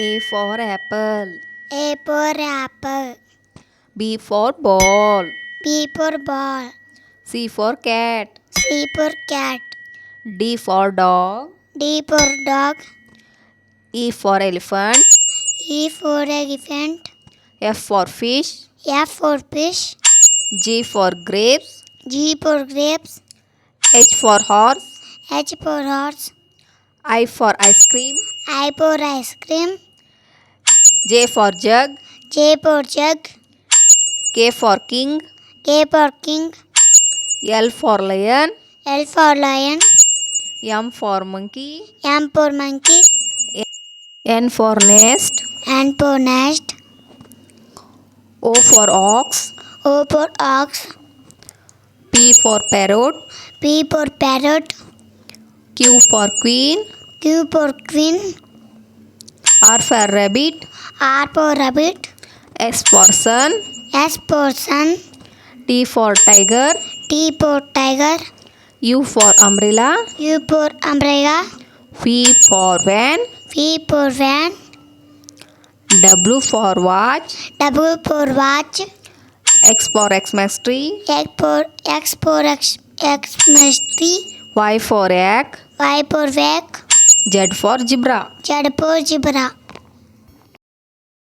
A for apple. A for apple. B for ball. B for ball. C for cat. C for cat. D for dog. D for dog. E for elephant. E for elephant. F for fish. F for fish. G for grapes. G for grapes. H for horse. H for horse. I for ice cream. I for ice cream. J for jug. J for jug. K for king. K for king. L for lion. L for lion. M for monkey. M for monkey. N for nest. N for nest. O for ox. O for ox. P for parrot. P for parrot. Q for queen. Q for queen. R for rabbit. R for rabbit. S for sun. S for sun. T for tiger. T for tiger. U for umbrella. U for umbrella. V for van. V for van. W for watch. W for watch. X for Xmas tree. X for Xmas tree. Y for egg. Y for egg. Z for zebra. Z for zebra.